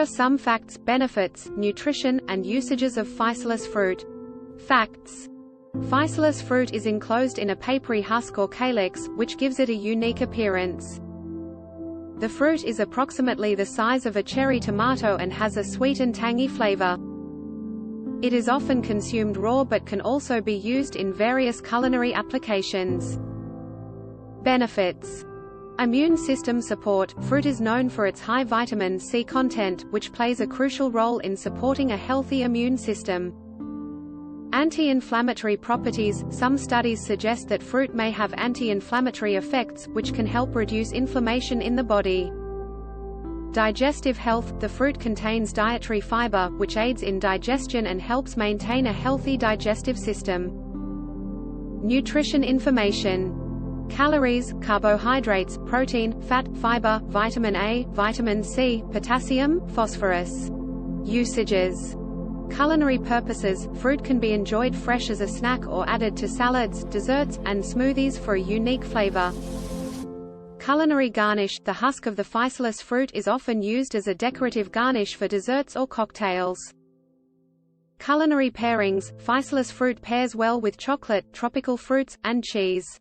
are some facts, benefits, nutrition, and usages of Physalis fruit. Facts. Physalis fruit is enclosed in a papery husk or calyx, which gives it a unique appearance. The fruit is approximately the size of a cherry tomato and has a sweet and tangy flavor. It is often consumed raw but can also be used in various culinary applications. Benefits. Immune system support. Fruit is known for its high vitamin C content, which plays a crucial role in supporting a healthy immune system. Anti-inflammatory properties. Some studies suggest that fruit may have anti-inflammatory effects, which can help reduce inflammation in the body. Digestive health. The fruit contains dietary fiber, which aids in digestion and helps maintain a healthy digestive system. Nutrition information. Calories, carbohydrates, protein, fat, fiber, vitamin A, vitamin C, potassium, phosphorus. Usages. Culinary purposes. Fruit can be enjoyed fresh as a snack or added to salads, desserts, and smoothies for a unique flavor. Culinary garnish. The husk of the Physalis fruit is often used as a decorative garnish for desserts or cocktails. Culinary pairings. Physalis fruit pairs well with chocolate, tropical fruits, and cheese.